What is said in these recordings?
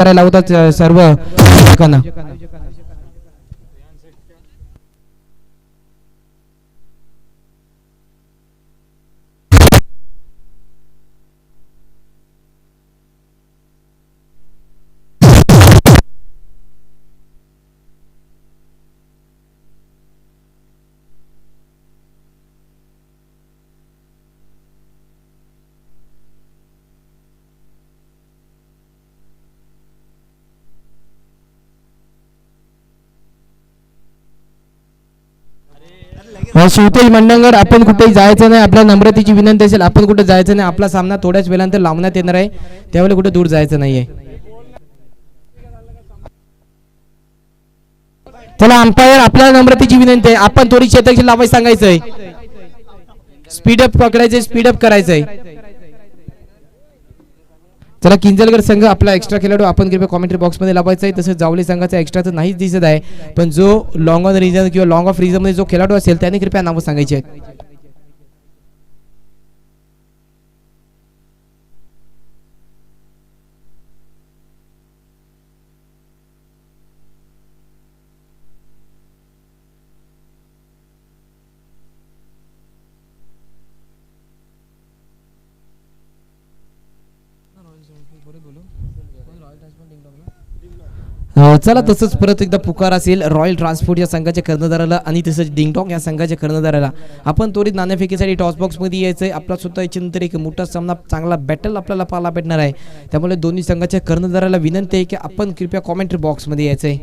करायला होतात सर्व आयोजकांना. शिवतेज मंडणगड, आपण कुठेही जायचं नाही. आपल्या नम्रतेची विनंती असेल, आपण कुठे जायचं नाही. आपला सामना थोड्याच वेळानंतर लावण्यात येणार आहे, त्यावेळेला कुठे दूर जायचं नाहीये. चला अंपायर, आपल्या नम्रतेची विनंती आहे, आपण थोडी शेताची लावायला सांगायचंय. स्पीडअप पकडायचंय, स्पीडअप करायचंय. चला किंजलगड संघ आपला एक्स्ट्रा खेळाडू आपण कृपया कॉमेंट्री बॉक्स मध्ये लावायचा आहे. तसंच जावली संघाचा एक्स्ट्राचं नाहीच दिसत आहे, पण जो लॉंग ऑन रिजन किंवा लॉंग ऑफ रिजन मध्ये जो खेळाडू असेल त्याने कृपया नावं सांगायचे आहेत. चला तसंच परत एकदा पुकार असेल रॉयल ट्रान्सपोर्ट या संघाच्या कर्णधाराला आणि तसंच डिंगडॉंग या संघाच्या कर्णधाराला. आपण त्वरित नाणेफेकीसाठी टॉस बॉक्स मध्ये यायचंय. आपला स्वतः याच्यानंतर एक मोठा सामना, चांगला बॅटल आपल्याला पाहायला भेटणार आहे. त्यामुळे दोन्ही संघाच्या कर्णधाराला विनंती आहे की आपण कृपया कॉमेंट्री बॉक्स मध्ये यायचंय.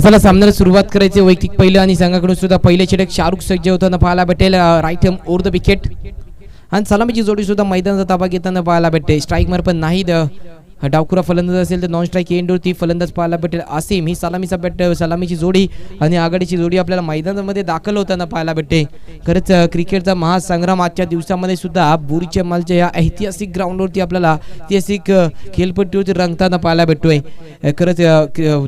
चला सामन्याला सुरुवात करायची. वैयक्तिक पहिलं आणि संघाकडून सुद्धा पहिले षटक शाहरुख सज्ज होताना पाहायला भेटेल. Right arm over the wicket आणि सलामीची जोडी सुद्धा मैदानाचा ताबा घेताना पाहायला भेटते. स्ट्राईक मार पण नाही. डावखुरा फलंदाज असेल तर नॉन स्ट्राईक एंडवरती फलंदाज पाहायला भेटेल. आसिम ही सलामीचा सलामीची जोडी आणि आघाडीची जोडी आपल्याला मैदानामध्ये दाखल होताना पाहायला भेटते. खरंच क्रिकेटचा महासंग्राम आजच्या दिवसामध्ये सुद्धा बोरीच्या मालच्या या ऐतिहासिक ग्राउंडवरती आपल्याला ऐतिहासिक खेळपट्टीवरती रंगताना पाहायला भेटतोय. खरंच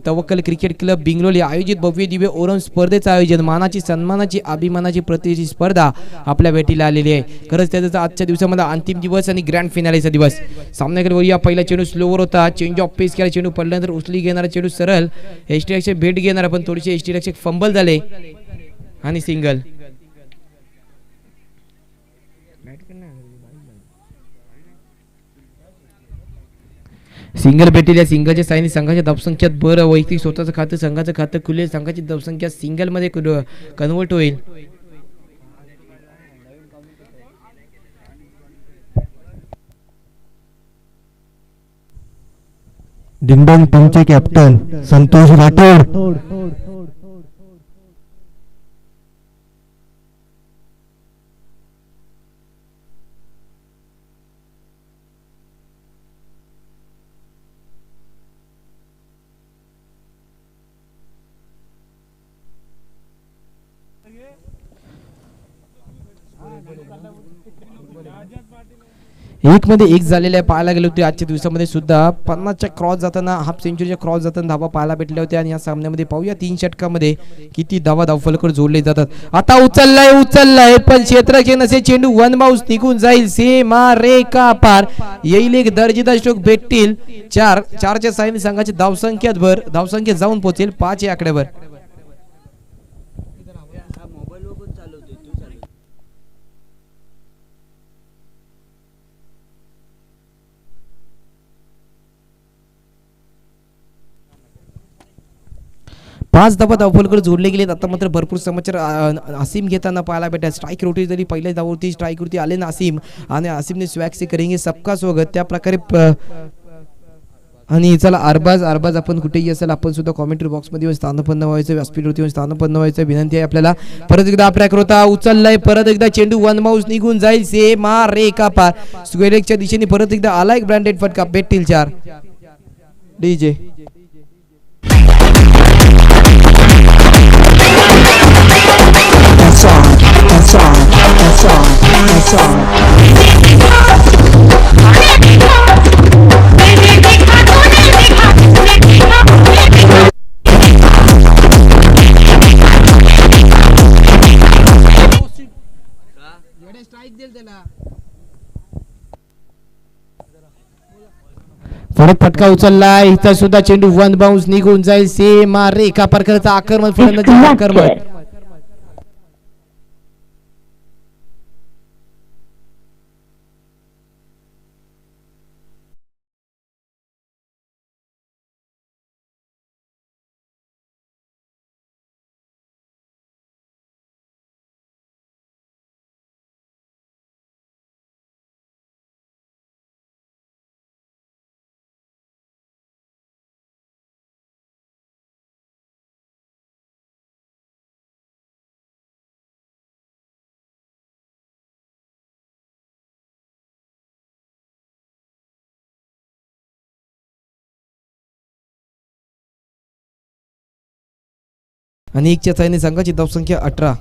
तवक्कल क्रिकेट क्लब बिंगलोली आयोजित भव्य दिव्य ओरम स्पर्धेचं आयोजन, मानाची सन्मानाची अभिमानाची प्रतिष्ठी स्पर्धा आपल्या भेटीला आलेली आहे. खरंच त्याचा आजच्या दिवसामध्ये अंतिम दिवस आणि ग्रँड फिनालेचा दिवस. सामन्याकडे वळूया. पहिला चेंडू स्लोवर होता, चेंज ऑफ पेस केला, चेंडू पडल्यानंतर उचली घेणारा चेंडू सरळ एसटी रक्षक भेट घेणारा, पण थोडीशी एसटी रक्षक फंबल झाले आणि सिंगल. सिंगल भेटेल. या सिंगलच्या साईने संघाच्या धावसंख्यात बरं वैयक्तिक स्वतःचं खातं संघाचं खातं खुलेल. संघाची धावसंख्या सिंगल मध्ये कन्वर्ट होईल. डिंगडोंग टीमचे कॅप्टन संतोष राठोड. एक मध्ये एक झालेल्या पाहायला गेले होते. आजच्या दिवसामध्ये सुद्धा 50च्या क्रॉस जाताना, हाफ सेंचुरीच्या क्रॉस जाताना धावा पाहायला भेटल्या होत्या. आणि या सामन्यामध्ये पाहूया 3 षटकामध्ये किती धावा धावफलकर जोडले जातात. आता उचललाय पण क्षेत्ररक्षण असे चेंडू वन बाउन्स निघून जाईल. सीमा रेखा पार येईल. एक दर्जेदार स्ट्रोक भेटतील. 4च्या साईने संघाची धावसंख्या जाऊन पोहोचेल 5 या आकड्यावर. 5 धावा धावफलक जोडले गेलेत. आता मात्र भरपूर समाचार आसिम घेताना पाहायला भेटतात. स्ट्राईक रोटी जरी पहिल्याच धावावरती स्ट्राईक वरती आले ना आसिम, आणि आसिमने स्वॅग से करेंगे सबका स्वागत त्या प्रकारे आणि चला अरबाज आपण कुठेही असेल आपण सुद्धा कॉमेंट्री बॉक्स मध्ये स्थानपन्न व्हायचं, व्यासपीठवरती स्थानपन्न व्हायचं विनंती आहे आपल्याला. परत एकदा आपल्या करता उचललाय, परत एकदा चेंडू वन माऊस निघून जाईल, से मार रे का पार स्क्वेअरच्या दिशेने परत एकदा आला एक ब्रँडेड फटका, भेटतील 4 डीजे. परत फटका उचलला, इथं सुद्धा चेंडू वन बाउन्स निघून जाईल, से मार रे का प्रकारचा आक्रमण फलंदाजी आक्रमण. आणि 1च्या साहाय्याने संघाची धावसंख्या 18.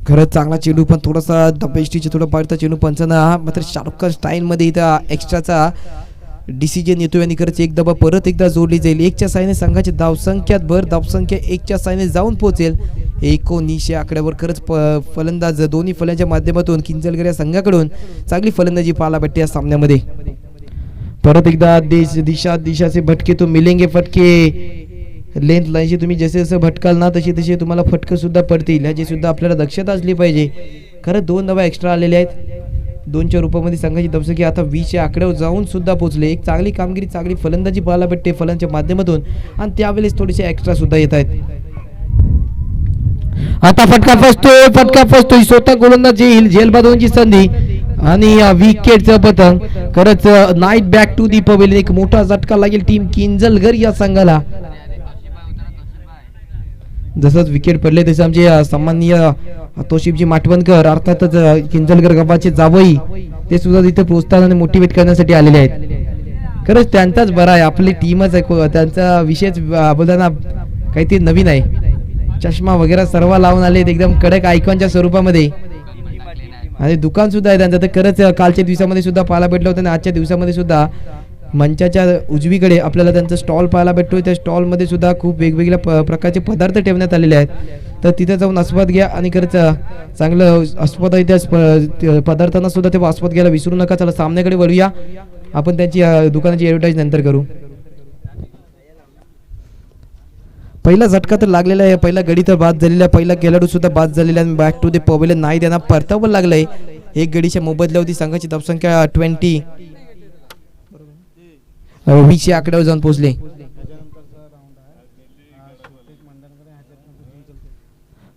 खरंच चांगला चेंडू पण थोडासा दबेष्टीचे थोडा पाडता चेंडू पंचांना मात्र शाहरुख खान स्टाईल मध्ये इथं एक्स्ट्राचा डिसिजन येतोय आणि खरंच एक दबा परत एकदा जोडली जाईल. 1च्या साहाय्याने संघाची धावसंख्यात भर, धावसंख्या 1च्या साहाय्याने जाऊन पोहोचेल 19 आकड्यावर. खरंच फलंदाज दोन्ही फलंदाजांच्या माध्यमातून किंजलगर या संघाकडून चांगली फलंदाजी पाहायला भेटते या सामन्यामध्ये. परत एकदा दिशा से भटके तो मिलेंगे फटके, लेंथ लाईनशी तुम्ही जसे जसे भटकाल ना तसे तसे तुम्हाला फटकं सुद्धा पडतील, याची सुद्धा आपल्याला दक्षता असली पाहिजे. खरं 2 धावा एक्स्ट्रा आलेल्या आहेत, 2च्या रूपामध्ये संघाची धावसंख्या आता 20च्या आकड्यावर जाऊन सुद्धा पोहोचले. एक चांगली कामगिरी, चांगली फलंदाजी पाहायला भेटते फलंदाजांच्या माध्यमातून, आणि त्यावेळेस थोडेसे एक्स्ट्रा सुद्धा येत आहेत. आता फटका फसतोय स्वतः गोलंदाज येईल, झेलबादोंची संधी आणि विकेटचं पतंग. खरंच नाईट बॅक टू दी पवेलियन, एक मोठा झटका लागेल टीम किंजलगर या संघाला. जसंच विकेट पडले तसे आमचे सामान्य तोशिबजी माटवणकर अर्थातच किंजलगर गावाचे जावई ते सुद्धा तिथे प्रोत्साहन आणि मोटिवेट करण्यासाठी आलेले आहेत. खरंच त्यांचाच बरा आहे, आपली टीमच आहे, त्यांचा विषयच बोलताना काहीतरी नवीन आहे. चष्मा वगैरे सर्व लावून आले एकदम कडक आयकॉनच्या स्वरूपामध्ये, आणि दुकान सुद्धा आहे त्यांचं. तर खरंच कालच्या दिवसामध्ये सुद्धा पाहायला भेटलं होतं आणि आजच्या दिवसामध्ये सुद्धा मंचाच्या उजवीकडे आपल्याला त्यांचं स्टॉल पाहायला भेटतोय. त्या स्टॉलमध्ये सुद्धा खूप वेगवेगळ्या प्रकारचे पदार्थ ठेवण्यात आलेले आहेत. तर तिथे जाऊन आस्वाद घ्या आणि खरंच चांगलं आस्वाद आहे त्या पदार्थांना सुद्धा तेव्हा आस्वाद घ्यायला विसरू नका. चला सामन्याकडे वळूया, आपण त्यांची दुकानाची ॲडव्हर्टाईज नंतर करू. पहिला झटका तर लागलेला आहे, पहिला गडी तर बाद झालेला आहे, पहिला खेळाडू सुद्धा बाद झालेला आहे. बॅक टू द पवेलियन नाही त्यांना परतावं लागलंय. एक गडीच्या मोबदल्यावरती संघाची धावसंख्या 20 आकड्यावर जाऊन पोहोचले.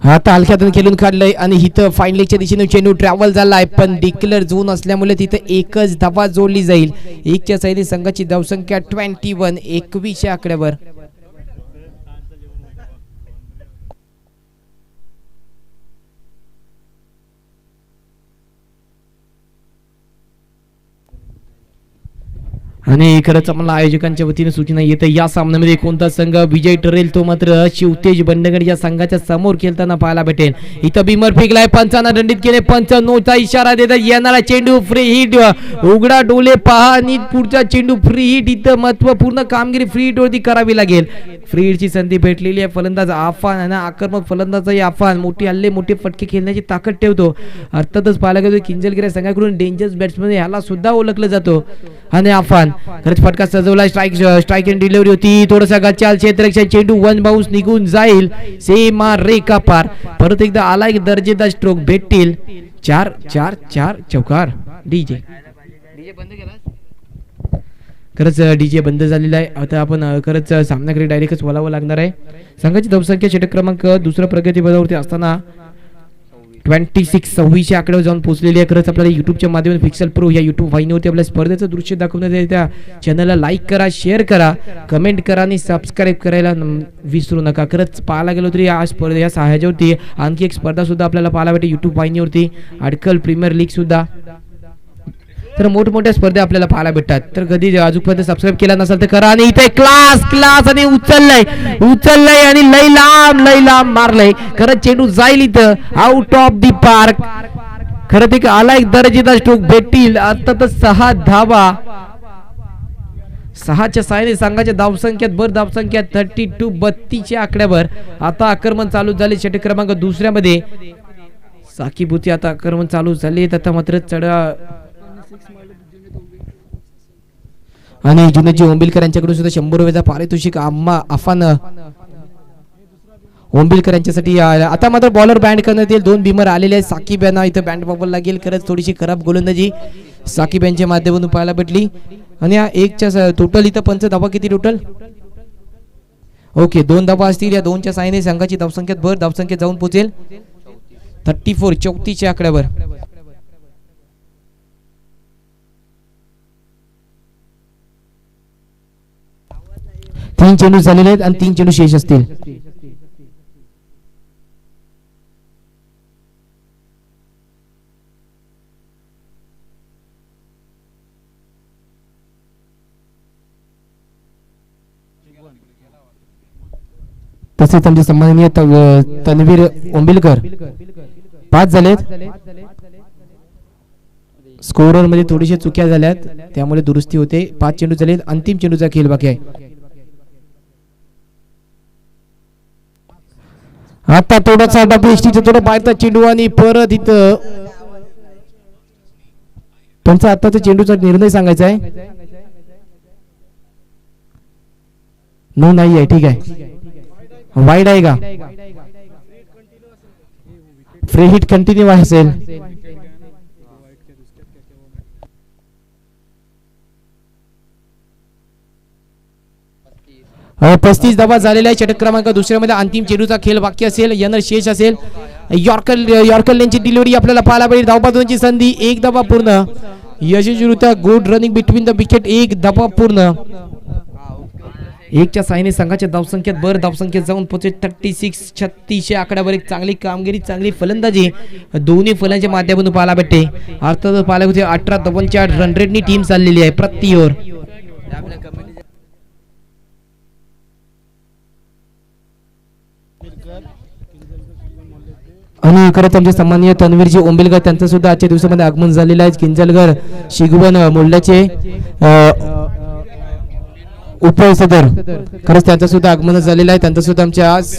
आता हलक्यातून खेळून काढलंय आणि इथं फाईन लेगच्या दिशेने चेंडू ट्रॅव्हल झालाय, पण डिक्लेअर झोन असल्यामुळे तिथं एकच धावा जोडली जाईल. 1च्या साहाय्याने संघाची धावसंख्या 21 आकड्यावर. आणि खरंच आम्हाला आयोजकांच्या वतीने सूचना येते, या सामन्यामध्ये कोणता संघ विजय ठरेल तो मात्र शिवतेज बंडगड या संघाच्या समोर खेळताना पाहायला भेटेल. इथं बिमर फेकलाय, पंचांना दंडित केले, पंच नोचा इशारा देतात. येणारा चेंडू फ्री हिट, उघडा डोले पहा आणि पुढचा चेंडू फ्री हिट. इथं महत्वपूर्ण कामगिरी फ्री हिट वरती करावी लागेल. फ्री हिटची संधी भेटलेली आहे. फलंदाज आफान आणि आक्रमक फलंदाजही आफान मोठे हल्ले मोठे फटके खेळण्याची ताकद ठेवतो. अर्थातच पाहायला गेलो किंजलगिरी संघाकडून डेंजरस बॅट्समॅन ह्याला सुद्धा ओळखलं जातो. आणि आफान खरंच फटका सजवला, स्ट्राइक एंड डिलिव्हरी होती, थोडासा गच्चाल क्षेत्ररक्षण, चेंडू वन बाउन्स निघून जाईल, से मार रे का पार. परत एकदा आला एक दर्जेदार स्ट्रोक, भेटतील 4 चौकार. डीजे बंद केला. खरंच डीजे बंद झालेला आहे. आता आपण खरंच सामन्याकडे डायरेक्टच वळावं लागणार आहे. संघाची धावसंख्या षटक क्रमांक दुसऱ्या प्रगती पदावरती असताना 26 आकड्यावर जाऊन पोहोचलेली आहे. खरंच आपल्याला युट्यूबच्या माध्यमातून पिक्सल प्रो या युट्यूब वाहिनीवरती आपल्या स्पर्धेचं दृश्य दाखवण्यात येते. त्या चॅनलला लाईक करा, शेअर करा, कमेंट करा आणि सबस्क्राईब करायला विसरू नका. खरंच पाहायला गेलो तरी या स्पर्धे या ह्याच्यावरती आणखी एक स्पर्धा सुद्धा आपल्याला पाहायला भेटेल युट्यूब वाहिनीवरती, अडकल प्रीमियर लीग सुद्धा. तर मोठमोठ्या स्पर्धा आपल्याला पाहायला भेटतात. तर कधी अजूनपर्यंत सबस्क्राईब केला नसेल तर करा. आणि इथे क्लास आणि उचललंय आणि लई लांब मारलंय. खरंच चेंडू जाईल इथं आउट ऑफ दी पार्क. खरं ते आला एक दर्जेदार स्ट्रोक भेटतील. आता तर 6 धावा, 6च्या साहाय्याने संघाच्या धावसंख्यात भर धावसंख्या 32 आकड्यावर आता आक्रमण चालू झाले. षटक क्रमांक दुसऱ्यामध्ये साकीबुती आता आक्रमण चालू झाले. आता मात्र चढा आणि जुनेजी ओंबिलकर यांच्याकडून सुद्धा 100 रुपयाचा पारितोषिक आफान ओंबिलकर यांच्यासाठी. आता मात्र बॉलर बँड करण्यात येईल. 2 बिमर आलेले आहेत. साकीब यांना इथं बँड वापरावं लागेल. खरंच थोडीशी खराब गोलंदाजी साकीब यांच्या माध्यमातून पाहायला भेटली. आणि या 1च्या टोटल इथं 5 धावा किती टोटल? ओके 2 धावा असतील. या 2च्या साहाय्याने संघाची धावसंख्यात भर धावसंख्या जाऊन पोहोचेल 34 आकड्यावर. 3 चेंडू झालेले आहेत आणि 3 चेंडू शेष असतील. तसेच आमचे सन्माननीय तन्वीर ओंबिलकर 5 झालेत. स्कोरर मध्ये थोडीशा चुक्या झाल्यात त्यामुळे दुरुस्ती होते. 5 चेंडू झालेत. अंतिम चेंडूचा खेळ बाकी आहे. आता थोडासा डब्ल्यूएसटीचा थोडा बाहेरचा चेंडू आणि परत इथं त्यांचा आताचा चेंडूचा निर्णय सांगायचा आहे. नो नाही आहे. ठीक आहे. वाईड आहे का? फ्री हिट कंटिन्यू असेल. 35 धावा झालेल्या आहे. षटक क्रमांक दुसऱ्यामध्ये अंतिम चेंडूचा खेळ बाकी असेल. यनर शेष असेल. यॉर्कर लेनची डिलिव्हरी आपल्याला पाहायला मिळेल. धावबाजूची संधी. 1 धावा पूर्ण यशस्वीरित्या. Good running between the wicket. 1 धावा पूर्ण. 1च्या साहाय्याने संघाच्या धावसंख्येत भर धावसंख्येत जाऊन पोहोचेल 36 आकड्यावर. एक चांगली कामगिरी, चांगली फलंदाजी दोन्ही फलंदाजीच्या माध्यमातून पाहायला भेटते. अर्थात पाहायला होते 18 धावांच्या रन रेटनी टीम चाललेली आहे प्रति ओव्हर. आणि खरंच आमचे सन्माननीय तन्वीरजी ओंबिलकर त्यांचं सुद्धा आजच्या दिवसामध्ये आगमन झालेलं आहे. किंजलगर शिगवन मोल्ल्याचे उपसदर खरंच त्यांचं सुद्धा आगमन झालेलं आहे. त्यांचं सुद्धा आमच्या आज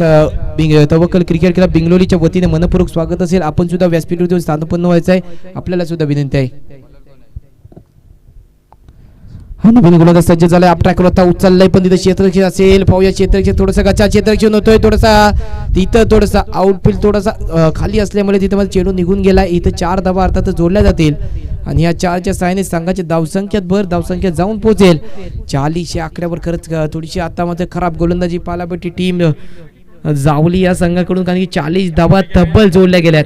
तवक्कल क्रिकेट क्लब बिंगलोलीच्या वतीने मनपूर्वक स्वागत असेल. आपण सुद्धा व्यासपीठावर स्थानपन्न व्हायचं आहे. आपल्याला सुद्धा विनंती आहे. हा नवीन गोलंदाज सज्ज झालाय. आपट्रॅक होता उचललाय पण तिथे क्षेत्ररक्षण असेल. पाहूया क्षेत्ररक्षण थोडासा गच्चा क्षेत्ररक्षण होतोय. थोडासा तिथं थोडासा आउटफील्ड थोडासा खाली असल्यामुळे तिथं मध्ये चेंडू निघून गेला. इथं 4 धावा अर्थात जोडल्या जातील आणि या 4च्या साहाय्याने संघाची धावसंख्यात भर धावसंख्या जाऊन पोहोचेल 40 आकड्यावर. खरंच थोडीशी आता मध्ये खराब गोलंदाजी पाहायला भेटली टीम जावली या संघाकडून, कारण की 40 धावा तब्बल जोडल्या गेल्यात.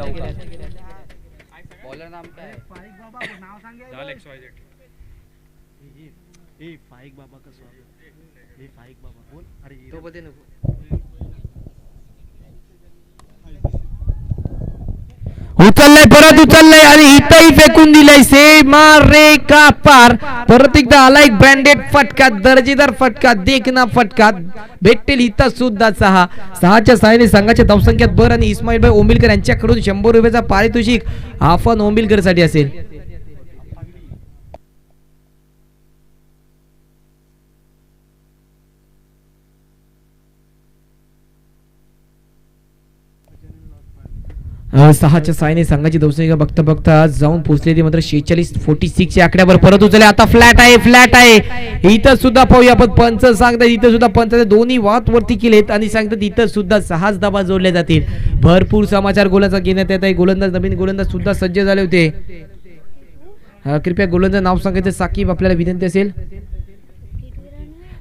उचललाय परत उचललाय आणि इथंही फेकून दिलाय. से मारे का पार. परत एकदा आला एक ब्रँडेड फटका, दर्जेदार फटका, देखना फटका भेटेल इथं सुद्धा. 6च्या साहाय्याने संघाच्या धावसंख्यात भर आणि इस्माईल भाई ओंबिलकर यांच्याकडून 100 रुपयाचा पारितोषिक आफान ओंबिलकर साठी असेल. सहाच्या साहाय्याने संघाची धावसंख्या बघता बघता जाऊन पोहोचलेली मात्र 46-46 आकड्यावर. परत उचलले. आता फ्लॅट आहे. इथं सुद्धा पाहूया आपण. पंच सांगतात इथं सुद्धा पंच दोन्ही वात वरती केलेत आणि सांगतात इथं सुद्धा 6 धावा जोडल्या जातील. भरपूर समाचार गोलाचा घेण्यात येत आहे. गोलंदाज नवीन गोलंदाज सुद्धा सज्ज झाले होते. कृपया गोलंदाज नाव सांगायचं साकीब आपल्याला विनंती असेल.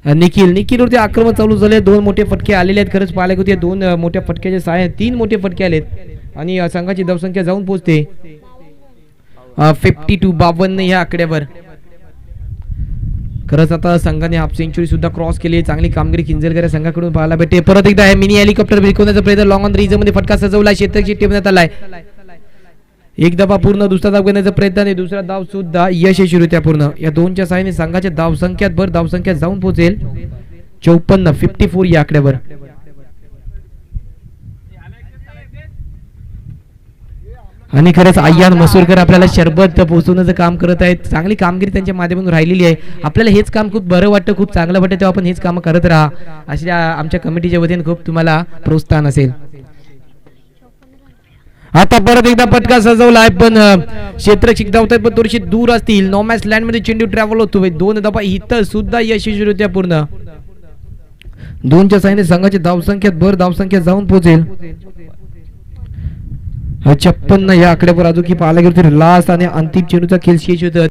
निखिलवरती आक्रमण चालू झाले. 2 मोठे फटके आलेले आहेत. खरंच पाहायला होते 2 मोठ्या फटक्याचे सहाय्य 3 मोठे फटके आलेत आणि संघाची धावसंख्या जाऊन पोहोचते 52 ह्या आकड्यावर. खरंच आता संघाने हाफ सेंचुरी सुद्धा क्रॉस केली. चांगली कामगिरी किंजलकर संघाकडून पाहायला भेटते. परत एकदा हे मिनी हेलिकॉप्टर विकवण्याचा प्रयत्न लॉंग ऑन मध्ये फटका सजवला. क्षेत्ररक्षक टीमण्यात आलाय. एक धावा पूर्ण. दुसरा धाव घेण्याचा प्रयत्न आणि दुसरा धाव सुद्धा यशस्वीरित्या पूर्ण. या 2च्या सहाय्याने संघाच्या धावसंख्यात भर धावसंख्या जाऊन पोहोचेल 54 या आकड्यावर. आणि खरंच अय्यान मसूरकर आपल्याला शरबत पोहोचवण्याचं काम करत आहेत. चांगली कामगिरी त्यांच्या माध्यमातून राहिलेली आहे. आपल्याला हेच काम खूप बरं वाटतं, खूप चांगलं वाटतं, तेव्हा आपण हेच काम करत राहा अशा आमच्या कमिटीच्या वतीने खूप तुम्हाला प्रोत्साहन असेल. आता परत एकदा पटका सजवलाय पण क्षेत्ररक्षक धावतात पण थोडीशी दूर असतील. नो मॅच लँड मध्ये चेंडू ट्रॅव्हल होतो. 2 धावा इथं सुद्धा यशस्वीरित्या पूर्ण. 2च्या साहाय्याने संघाची धावसंख्यात भर धावसंख्या जाऊन पोहोचेल 56 या आकड्यावर. अजून की पाहायला गेलो तर लास्ट आणि अंतिम चेंडूचा खेळ शेष होतं.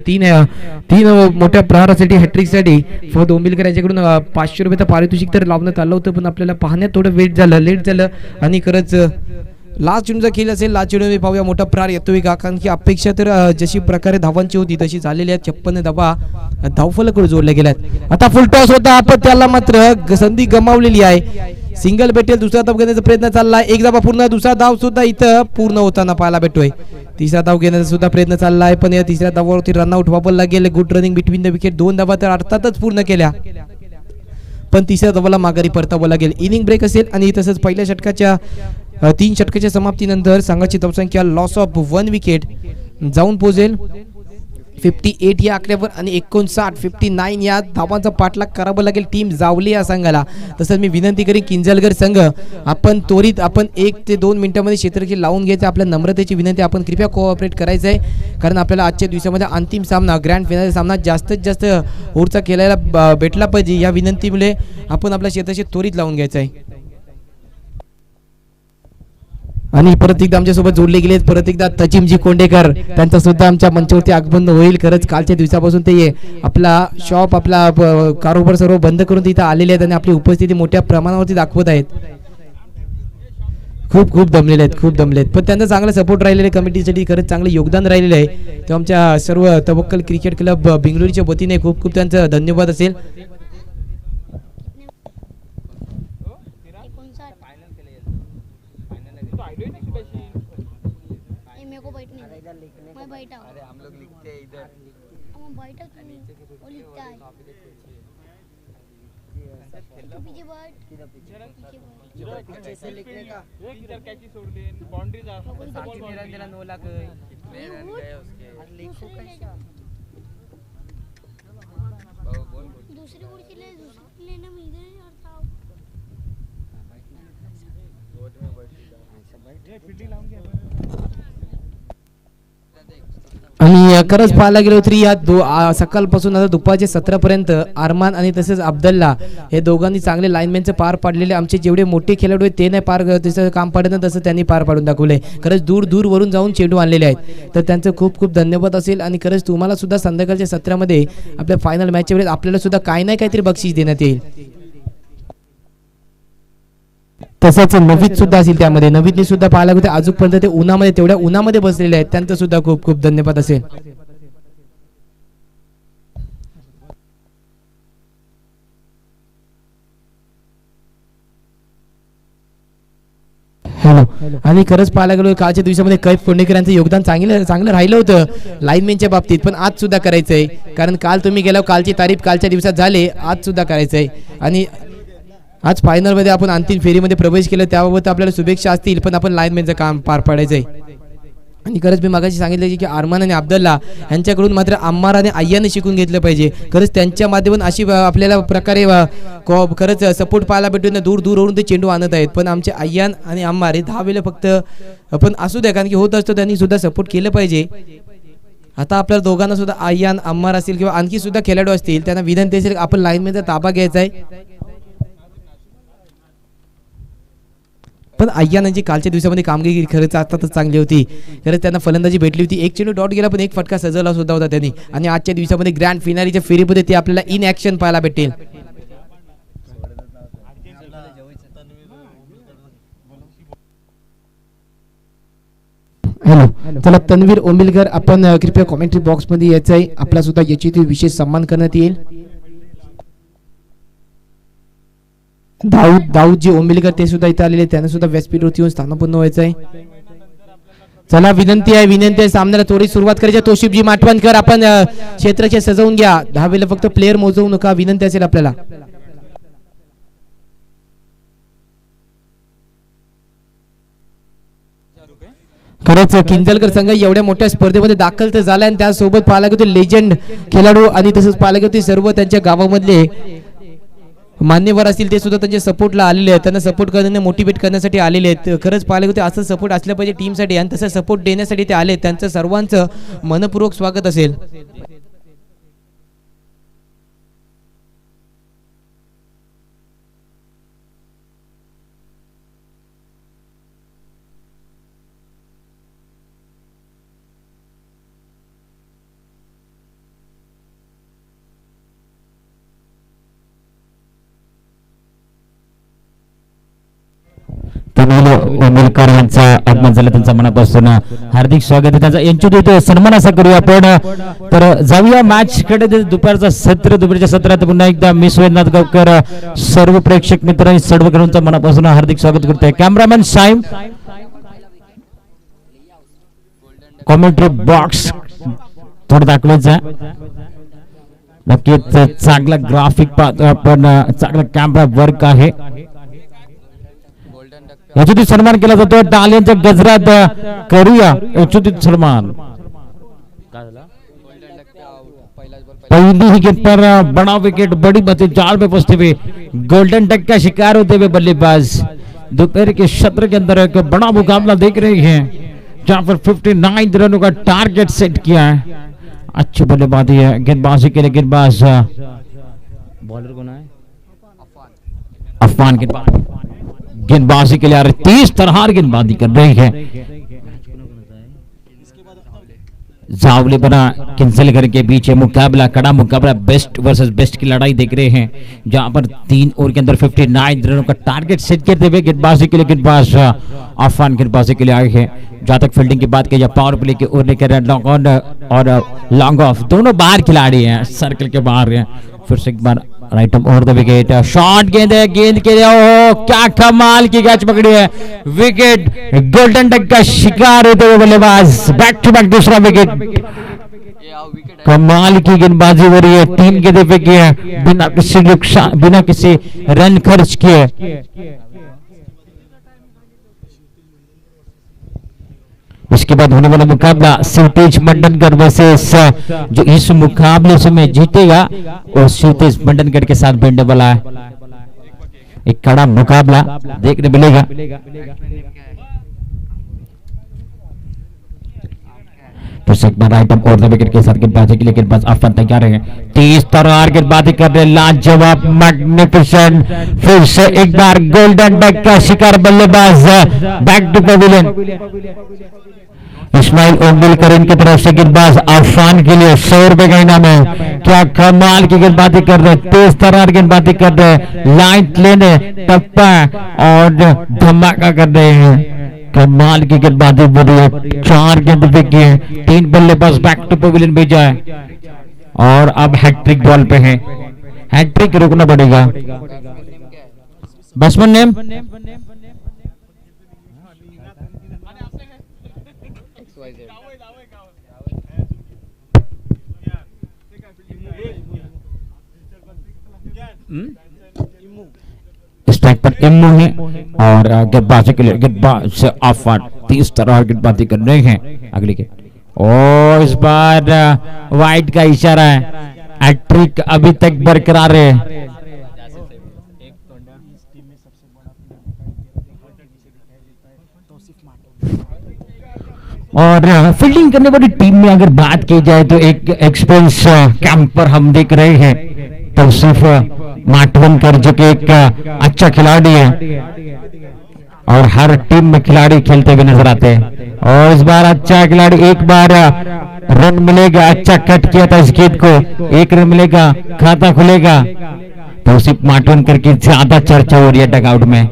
3 मोठ्या प्रहारासाठी हॅट्रिक साठी फक्त ओंबिलकर यांच्याकडून 500 रुपये पारितोषिक तर लावण्यात आलं होतं पण आपल्याला पाहण्यात थोडं लेट झालं आणि खरंच लास्ट चेंडूचा खेळ असेल. लास्ट चेंडू पाहूया मोठा प्रहार येतोय का, कारण की अपेक्षा तर जशी प्रकारे धावांची होती तशी झालेली आहे. 56 धावा धावफलकावर जोडल्या गेल्यात. आता फुल टॉस होता पण त्याला मात्र संधी गमावलेली आहे. सिंगल भेटेल. दुसरा धाव घेण्याचा प्रयत्न चाललाय. 1 धावा पूर्ण. दुसरा धाव सुद्धा इथं पूर्ण होताना पाहायला भेटतोय. तिसरा धाव घेण्याचा सुद्धा प्रयत्न चाललाय पण या तिसऱ्या धावावरती रनआउट व्हावं लागेल. Good running between the wicket. 2 धावा तर अर्थातच पूर्ण केल्या पण तिसऱ्या धावाला माघारी परतावं लागेल. इनिंग ब्रेक असेल आणि तसंच पहिल्या षटकाच्या 3 षटकाच्या समाप्तीनंतर संघाची धावसंख्या लॉस ऑफ 1 विकेट जाऊन पोहोचेल 58 या आकड्यावर आणि 59 या धावांचा पाठलाग करावा लागेल टीम जावली या संघाला. तसंच मी विनंती करेन किंजलगर संघ आपण त्वरित 1 ते 2 मिनिटांमध्ये क्षेत्ररक्षक लावून घ्यायचं. आपल्या नम्रतेची विनंती, आपण कृपया कोऑपरेट करायचं आहे कारण आपल्याला आजच्या दिवसामध्ये अंतिम सामना ग्रँड फिनाले सामना जास्तीत जास्त ओव्हरचा खेळायला भेटला पाहिजे. या विनंतीमुळे आपण आपल्या क्षेत्ररक्षक त्वरित लावून घ्यायचं आहे. आणि परत एकदा आमच्या सोबत जोडले गेले परत एकदा तजिमजी कोंडेकर, त्यांचा सुद्धा आमच्या मंचावरती आगमन होईल. खरंच कालच्या दिवसापासून ते आपला शॉप आपला कारोबार सर्व बंद करून तिथे आलेले आहेत आणि आपली उपस्थिती मोठ्या प्रमाणावरती दाखवत आहेत. खूप दमलेले आहेत पण त्यांचा चांगला सपोर्ट राहिलेला आहे कमिटीसाठी. खरंच चांगलं योगदान राहिलेलं आहे. तर आमच्या सर्व तवक्कल क्रिकेट क्लब बेंगळुरूच्या वतीने खूप त्यांचा धन्यवाद असेल. आणि खरंच पाहायला गेलो तरी या सकाळपासून आता दुपारच्या 17 पर्यंत अरमान आणि तसेच अब्दुल्ला हे दोघांनी चांगले लाईनमॅनचे पार पाडलेले. आमचे जेवढे मोठे खेळाडू आहेत ते नाही पार तसं काम पाडत तसं त्यांनी पार पाडून दाखवले. खरंच दूर वरून जाऊन चेंडू आणलेले आहेत तर त्यांचं खूप धन्यवाद असेल. आणि खरंच तुम्हाला सुद्धा संध्याकाळच्या सत्रामध्ये आपल्या फायनल मॅचच्या वेळेस आपल्याला सुद्धा काही ना काहीतरी बक्षीस देण्यात येईल. तसंच नवीद सुद्धा असेल. त्यामध्ये नवीदने सुद्धा पाहायला होते अजूनपर्यंत ते उन्हामध्ये तेवढ्या उन्हामध्ये बसलेले आहेत त्यांचं सुद्धा खूप धन्यवाद असेल. हॅलो. आणि खरंच पाहायला गेलो कालच्या दिवसामध्ये कैफ कोंडेकर यांचं योगदान चांगलं राहिलं होतं लाईनमॅनच्या बाबतीत पण आज सुद्धा करायचंय कारण काल तुम्ही गेल्यावर कालची तारीफ कालच्या दिवसात झाले आज सुद्धा करायचंय. आणि आज फायनलमध्ये आपण अंतिम फेरीमध्ये प्रवेश केला त्याबाबत आपल्याला शुभेच्छा असतील पण आपण लाईनमॅनचं काम पार पाडायचंय. आणि खरंच मी मागाशी सांगितलं की अरमान आणि अब्दुल्ला यांच्याकडून मात्र अम्मार आणि अय्याने शिकून घेतलं पाहिजे. खरंच त्यांच्या माध्यमातून अशी आपल्याला प्रकारे खरंच सपोर्ट पाहायला भेटून दूरवरून ते चेंडू आणत आहेत पण आमचे अय्यान आणि अम्मार हे 10 वेळेला फक्त पण असू द्या कारण की होत असतो त्यांनी सुद्धा सपोर्ट केलं पाहिजे. आता आपल्या दोघांना सुद्धा अय्यान अम्मार असतील किंवा आणखी सुद्धा खेळाडू असतील त्यांना विनंती असेल आपण लाईनमॅनचा ताबा घ्यायचा आहे. पण अय्यानांची कालच्या दिवसामध्ये कामगिरी खरंच आताच चांगली होती. खरंच त्यांना फलंदाजी भेटली होती. 1 चेंडू डॉट गेला पण 1 फटका सजवला सुद्धा होता त्यांनी. आणि आजच्या दिवसामध्ये ग्रँड फिनालीच्या फेरीमध्ये ते आपल्याला इन ॲक्शन पाहायला भेटेल. हॅलो. चला तन्वीर ओंबिलकर आपण कृपया कॉमेंट्री बॉक्स मध्ये यायचं आहे. आपला सुद्धा याची विशेष सन्मान करण्यात येईल. दाऊदजी ओंबिलकर ते सुद्धा इथे आलेले, त्यांना सुद्धा व्यासपीठावरती येऊन स्थानापन्न व्हायचं आहे. चला विनंती आहे सामन्याला थोडी सुरुवात करायची. तोशिफजी माटवणकर आपण क्षेत्राचे सजवून घ्या. 10 वेळेला फक्त प्लेअर मोजवू नका, विनंती असेल आपल्याला. खरंच किंजलकर संघ एवढ्या मोठ्या स्पर्धेमध्ये दाखल तर झाला आणि त्यासोबत पाहायला गेलो लेजंड खेळाडू आणि तसंच पाहायला गेलो सर्व त्यांच्या गावामधले मान्यवर असतील ते सुद्धा त्यांच्या सपोर्टला आलेले आहेत. त्यांना सपोर्ट करण्याने मोटिवेट करण्यासाठी आलेले आहेत. खरंच पाहायला गेलो असं सपोर्ट असलं पाहिजे टीमसाठी आणि तसं सपोर्ट देण्यासाठी ते आले. त्यांचं सर्वांचं मनपूर्वक स्वागत असेल. ओंबिलकर यांचा आगमन झालं, त्यांचा मनापासून हार्दिक स्वागत आहे. त्यांचा यांच्या सन्मान असा करूया आपण. तर जाऊया मॅच कडे. दुपारचा सत्र, दुपारच्या सत्रात पुन्हा एकदा मी सुरेंद्रनाथ गावकर सर्व प्रेक्षक मित्र आणि सर्व खेळाडूंचा मनापासून हार्दिक स्वागत करतोय. कॅमेरामॅन साईम, कॉमेंट्री बॉक्स थोडं दाखवायचा. नक्कीच चांगला ग्राफिक पाहतो आपण, चांगला कॅमेरा वर्क आहे. याच्यातून सन्मान केला जातो. टाळ्यांच्या गजरात करूया याच्यातून सन्मान. पहली विकेट पर बड़ा विकेट, बड़ी बातें जाल में फंसते हुए गोल्डन डक का शिकार होते हुए बल्लेबाज दोपहर के सत्र के अंदर एक बड़ा मुकाबला देख रहे हैं, जहां पर 59 रनों का टारगेट सेट किया है. अच्छी बल्लेबाजी है गेंदबाजी के लिए. गेंदबाज बॉलर कौन है? अफान गेंदबाजी के लिए 30 तरह गेंदबाजी कर रही है. जावले बना किंजलकर के बीच मुकाबला, कड़ा मुकाबला, बेस्ट वर्सेस बेस्ट की लड़ाई देख रहे हैं, जहां पर 3 ओवर के अंदर 59 रनों का टारगेट सेट करते हुए गेंदबाजी के लिए गेंदबाज अफान गेंदबाजी के लिए आए हैं. जहां तक फील्डिंग की बात की जाए, पावर प्ले की ओर लेकर लॉन्ग ऑन और लॉन्ग ऑफ दोनों बाहर खिलाड़ी हैं, सर्कल के बाहर हैं. फिर से एक बार right over the wicket, short गेंद है, गेंद के लिए ओह क्या कमाल की कैच पकड़ी है. विकेट, गोल्डन डक का शिकार होते हुए बल्लेबाज, बैक टू बैक दूसरा विकेट. कमाल की गेंदबाजी हो रही है. 3 गेंदें फेंकी है बिना किसी नुकसान, बिना किसी रन खर्च किए. इसके बाद होने वाला मुकाबला शिवतेज मंडनगढ़ वर्सेस, जो इस मुकाबले से में जीतेगा और शिवतेज मंडनगढ़ के साथ भिड़ने वाला है. एक कड़ा मुकाबला देखने मिलेगा. तो राइट और द विकेट के साथ गेंदबाजी के लिए गेंदबाज अफन तैयार है. 30 तरह गेंदबाजी कर रहे, लाजवाब, मैग्निफिसेंट. फिर से एक बार गोल्डन डक का शिकार बल्लेबाज, बैक टू पवेलियन. इस्माइल ओंबिलकर इनकी तरफ से गेंदबाज अफान के लिए 100 रुपए का इनाम है. क्या कमाल की गेंदबाजी कर रहे, तेज तरार गेंदबाजी कर रहे, लाइन लेने, टप्पा और धमाका कर रहे हैं. कमाल की गेंदबाजी हो रही है. 4 गेंद फेंकी है, 3 बल्लेबाज बैक टू पवेलियन भेजा है और अब हैट्रिक बॉल पे है. हैट्रिक रोकना पड़ेगा. बैट्समैन नेम स्ट्राइक पर इम्मू है और गेंदबाजी के लिए गेंदबाज अफान 30 तरह गेंदबाजी कर रहे हैं. अगली के और इस बार वाइट का इशारा है. हैट्रिक अभी तक बरकरार है. और फील्डिंग करने वाली टीम में अगर बात की जाए तो एक एक्सपीरियंस कैंप पर हम देख रहे हैं. तौसीफ माटवनकर जो कि एक अच्छा खिलाड़ी है और हर टीम में खिलाड़ी खेलते हुए नजर आते हैं. और इस बार अच्छा खिलाड़ी, एक बार रन मिलेगा. अच्छा कट किया था इस गेंद को, 1 रन मिलेगा, खाता खुलेगा. तौसीफ माटवनकर की ज्यादा चर्चा हो रही है डगआउट में.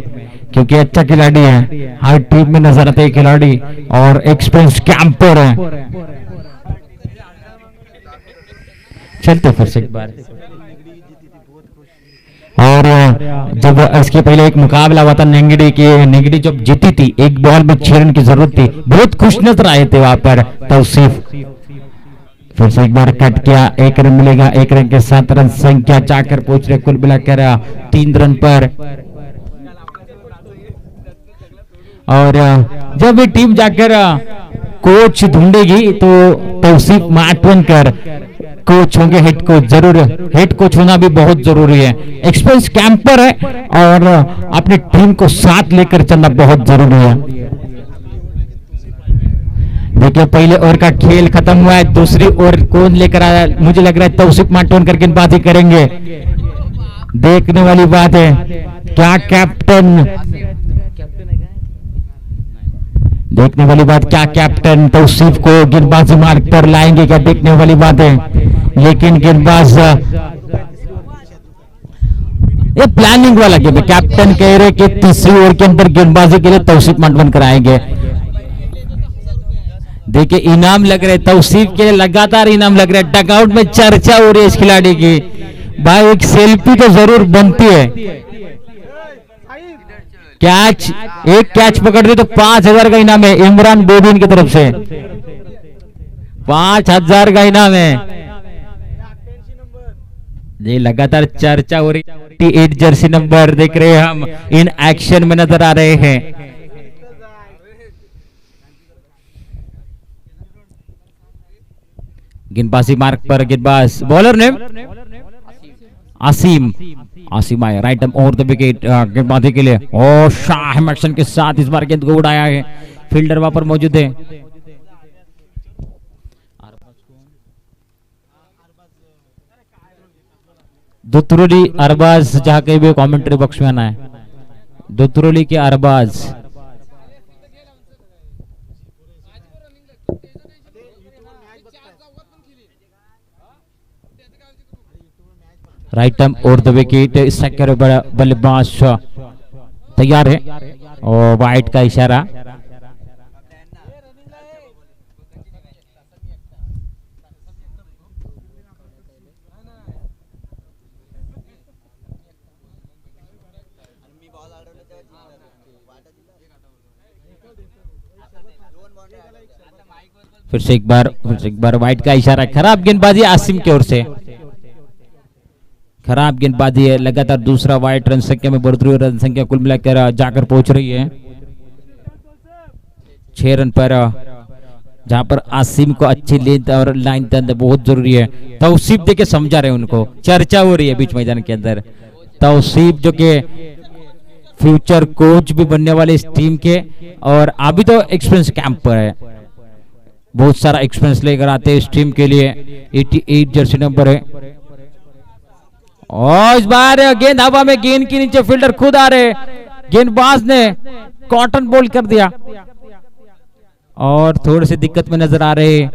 क्योंकि अच्छा खिलाड़ी है, हर टीम में नजर आते हैं खिलाड़ी और एक्सपीरियंस कैंपर है। चलते फिर से एक बार। और जब इसके पहले एक मुकाबला हुआ था नेंगड़ी की, नेंगड़ी जब जीती थी, एक बॉल में 6 रन की जरूरत थी, बहुत खुश नजर आए थे वहां पर तौसीफ। फिर से एक बार कट किया, 1 रन मिलेगा, 1 रन के 7 रन संख्या जाकर पहुंच रहे कुल मिलाकर 3 रन पर। और जब भी टीम जाकर कोच ढूंढेगी तो तौसीफ माटवनकर कोच होंगे, हेड कोच जरूर, हेड कोच होना भी बहुत जरूरी है। एक्सपीरियंस कैंपर है और अपनी टीम को साथ लेकर चलना बहुत जरूरी है। देखिए पहले ओवर का खेल खत्म हुआ है, दूसरी ओवर कौन लेकर आया, मुझे लग रहा है तौसीफ माटवनकर गेंदबाजी करेंगे। देखने वाली बात है, क्या कैप्टन, देखने वाली बात, क्या कैप्टन तौसीफ को गेंदबाजी मार्ग पर लाएंगे क्या, देखने वाली बात है। लेकिन गेंदबाज ये प्लानिंग वाला गेम है, कैप्टन कह रहे कि तीसरी ओवर के अंदर गेंदबाजी के लिए तौसीफ माटवनकर आएंगे। देखिए इनाम लग रहे तौसीफ के लिए, लगातार इनाम लग रहे, डगआउट में चर्चा हो रही है इस खिलाड़ी की। भाई एक सेल्फी तो जरूर बनती है। कैच, एक कैच पकड़ दे तो 5,000 का इनाम है इमरान बेदीन की तरफ से, 5,000 का इनाम है। ये लगातार चर्चा हो रही, 8 जर्सी नंबर देख रहे हैं हम, इन एक्शन में नजर आ रहे हैं। गेंदबाजी मार्ग पर, गेंदबाज बॉलर नेम आसिम, आसिम आए राइट ओवर द विकेट गेंदबाजी के लिए। और शाह एक्शन के साथ इस बार गेंद को उड़ाया है, फील्डर वहां पर मौजूद है। दुतरुली अरबाज, जहां कहीं भी कमेंट्री बॉक्स में आना है, दुतरुली के Arbaaz. Right arm over the wicket, striker बल्लेबाज तैयार है और वाइट का इशारा। फिर से एक बार वाइट का इशारा। खराब गेंदबाजी आसिम की ओर से, खराब गेंदबाजी है, लगातार दूसरा वाइट, रन संख्या में बढ़ती हुई रन संख्या कुल मिलाकर जाकर पहुंच रही है 6 रन पर, जहां पर आसिम को अच्छी लेंथ और लाइन देना बहुत जरूरी है। तौसीफ देके समझा रहे उनको, चर्चा हो रही है बीच मैदान के अंदर। तौसीफ जो के फ्यूचर कोच भी बनने वाले इस टीम के, और अभी तो एक्सपीरियंस कैंपर है, बहुत सारा एक्सपीरियंस लेकर आते हैं इस टीम के लिए। 88 जर्सी नंबर है। और इस बार गेंद हवा में, गेंद के नीचे फील्डर खुद आ रहे, गेंदबाज ने कॉटन बॉल कर दिया और थोड़ी सी दिक्कत में नजर आ रहे।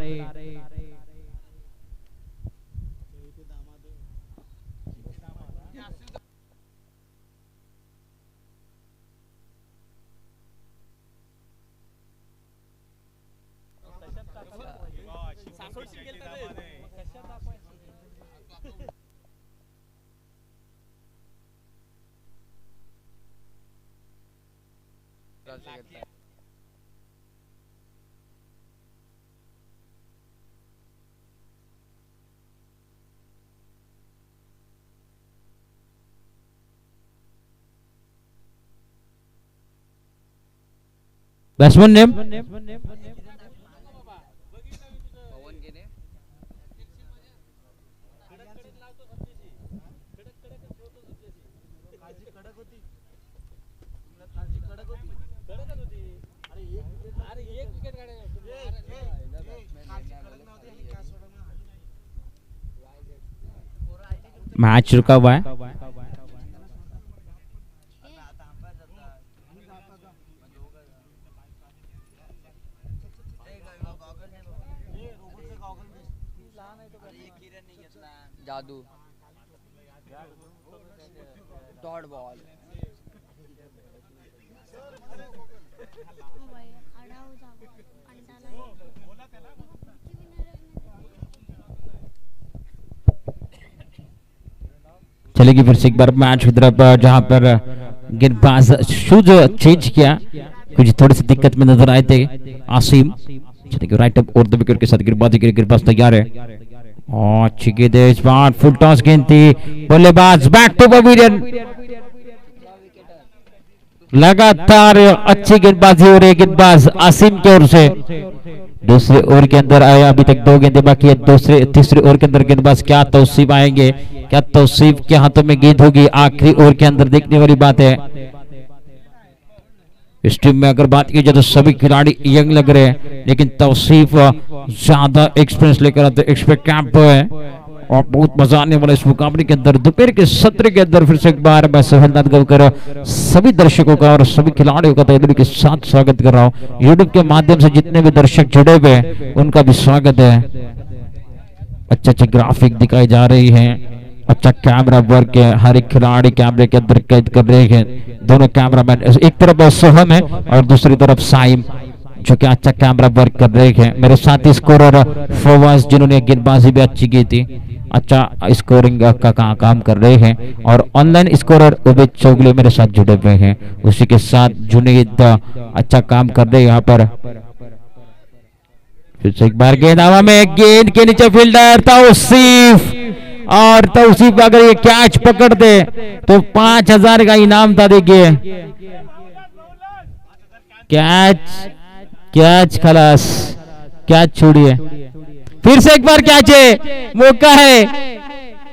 बैट्समैन नेम मैच रुका हुआ है। जादू डॉट बॉल चलेगी फिर से एक बार मैच की तरफ, जहां पर गेंदबाज शूज चेंज किया, कुछ थोड़ी सी दिक्कत में नजर आए थे आसिम। चलेगी राइट अप और द विकेट के साथ गेंदबाजी के लिए, गेंदबाज तैयार है और अच्छी गेंद है इस बार, फुल टॉस गेंद थी, बल्लेबाज बैक टू पवेलियन, लगातार अच्छी गेंदबाजी हो रही है गेंदबाज आसिम की ओर से। दूसरे ओवर के अंदर आए, अभी तक 2 गेंदें बाकी है, तीसरे ओवर के अंदर गेंदबाज क्या तौसीफ आएंगे, क्या तौसीफ के हाथों में गेंद होगी, आखिरी ओवर के अंदर देखने वाली बात है। इस टीम में अगर बात की जाए तो सभी खिलाड़ी यंग लग रहे हैं, लेकिन तौसीफ ज्यादा एक्सपीरियंस लेकर आते, एक्सपेक्ट कैंप है और बहुत मजा आने वाला इस मुकाबले के अंदर। दोपहर के सत्र के अंदर फिर से एक बार मैं सहलनाथ गवकर सभी दर्शकों का और सभी खिलाड़ियों का तहे दिल के साथ स्वागत कर रहा हूँ। यूट्यूब के माध्यम से जितने भी दर्शक जुड़े हुए हैं उनका भी स्वागत है। अच्छा ग्राफिक दिखाई जा रही है, अच्छा कैमरा वर्क है, हर एक खिलाड़ी कैमरे के अंदर कैद कर रहे हैं। दोनों कैमरामैन, एक तरफ सोहम है और दूसरी तरफ साइम, जो कि अच्छा कैमरा वर्क कर रहे हैं। मेरे साथी स्कोरर फवाज, जिन्होंने गेंदबाजी भी अच्छी की थी, अच्छा स्कोरिंग का काम कर रहे हैं। और ऑनलाइन स्कोरर उबैद चौगले मेरे साथ जुड़े हुए हैं, उसी के साथ जुनेद अच्छा काम कर रहे हैं यहाँ पर। फिर से एक बार गेंद हवा में, गेंद के नीचे फील्डर तौसीफ, और तौसीफ अगर ये कैच पकड़ दे तो 5000 का इनाम था। देखिए कैच खलास, कैच छोड़िए, फिर से एक बार कैच है, मौका है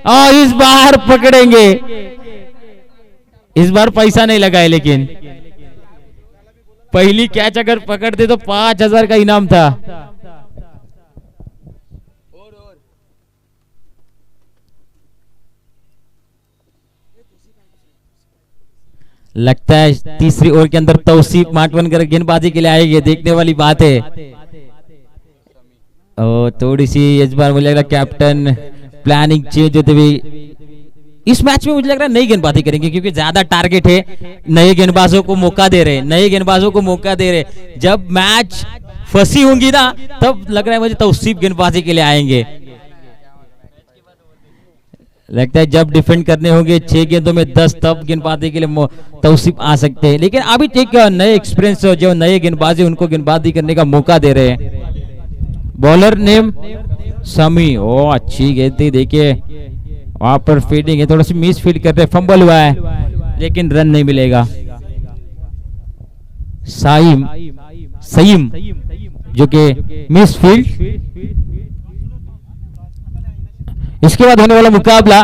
और इस बार पकड़ेंगे। इस बार पैसा नहीं लगाए, लेकिन पहली कैच अगर पकड़ते तो 5000 का इनाम था। लगता है तीसरी ओवर के अंदर तौसीफ माठ बनकर गेंदबाजी के लिए आएंगे, देखने वाली बात है। थोड़ी सी इस बार मुझे लग रहा कैप्टन प्लानिंग चेंज होते हुए इस मैच में मुझे लग रहा है नई गेंदबाजी करेंगे, क्योंकि ज्यादा टारगेट है, नए गेंदबाजों को मौका दे रहे। जब मैच फंसी होंगी ना, तब लग रहा है मुझे तौसीफ गेंदबाजी के लिए आएंगे। लगता है जब डिफेंड करने होंगे 6 गेंदों में 10, तब गेंदबाजी के लिए तौसीफ आ सकते हैं। लेकिन अभी एक नए एक्सपीरियंस जो नए गेंदबाजी, उनको गेंदबाजी करने का मौका दे रहे हैं। बॉलर नेम समी, ओ अच्छी गेंद थी, देखिए वहां पर फील्डिंग है, थोड़ा सी मिस फील्ड कर रहे, फंबल हुआ है लेकिन रन नहीं मिलेगा। सईम जो कि मिस फील्ड। इसके बाद होने वाला मुकाबला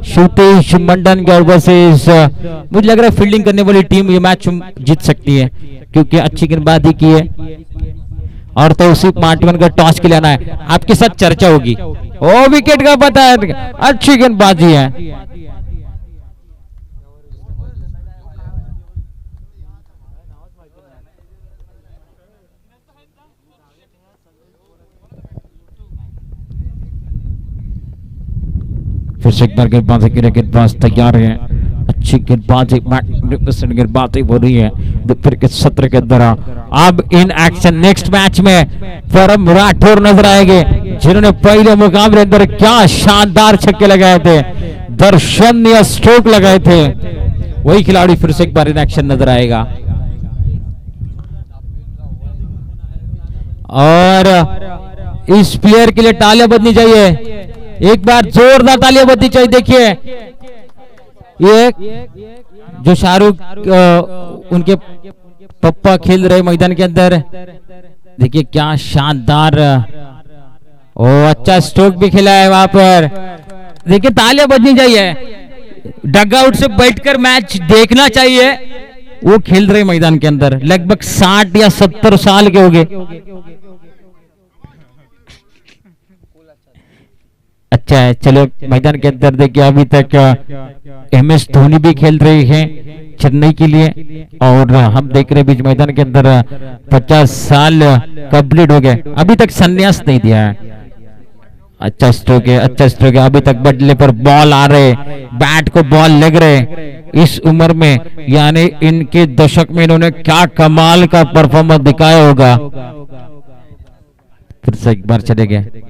श्रुतेश मंडनगढ़ वर्सेस, मुझे लग रहा है फील्डिंग करने वाली टीम ये मैच जीत सकती है, क्योंकि अच्छी गेंदबाजी की है। और तो उसी मार्टिन का टॉस के लिए आना है, आपके साथ चर्चा होगी। ओ विकेट का पता है, अच्छी गेंदबाजी है। फिर से एक बार गेंदबाजी के लिए गेंदबाज तैयार है, अच्छी गेंदबाजी मैग्निफिसेंट गेंदबाजी हो रही है। दोपहर के सत्र के अंदर अब इन एक्शन नेक्स्ट मैच में परम राठौर नजर आएंगे, जिन्होंने पहले मुकाबले अंदर क्या शानदार छक्के लगाए थे, दर्शनीय स्ट्रोक लगाए थे। वही खिलाड़ी फिर से एक बार इन एक्शन नजर आएगा। और इस प्लेयर के लिए तालियां बजनी चाहिए, एक बार जोरदार तालियां बजनी चाहिए। देखिए ये जो शाहरुख उनके पप्पा खेल रहे मैदान के अंदर, देखिए क्या शानदार, ओ अच्छा स्ट्रोक भी खेला है वहां पर। देखिए तालियां बजनी चाहिए, डगआउट से बैठकर मैच देखना चाहिए। वो खेल रहे मैदान के अंदर, लगभग 60 या 70 साल के हो गए। अच्छा है, चलो मैदान के अंदर देखिए अभी तक MS धोनी भी खेल रहे हैं चेन्नई के लिए, और हम देख रहे बीच मैदान के अंदर 50 साल कंप्लीट हो गए, अभी तक संन्यास नहीं दिया है। अच्छा स्ट्रोक है, अच्छा स्ट्रोक है। अभी तक बदले पर बॉल आ रहे, बैट को बॉल लग रहे, इस उम्र में, यानी इनके दशक में इन्होंने क्या कमाल का परफॉर्मेंस दिखाया होगा। फिर से एक बार चले गए,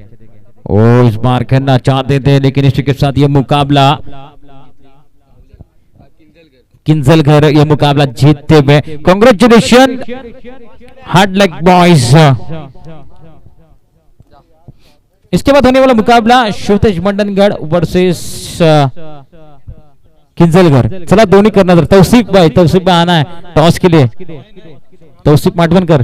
ओ इस बार करना चाहते थे लेकिन इसी के साथ ये मुकाबला किंजलकर ये मुकाबला जीतते हुए। Congratulation hard luck boys. इसके बाद होने वाला मुकाबला शिवतेज मंडनगढ़ वर्सेस किंजलकर। चला दोन्ही करना, तौसिफ भाई आना है टॉस के लिए। तौसिफ माटवनकर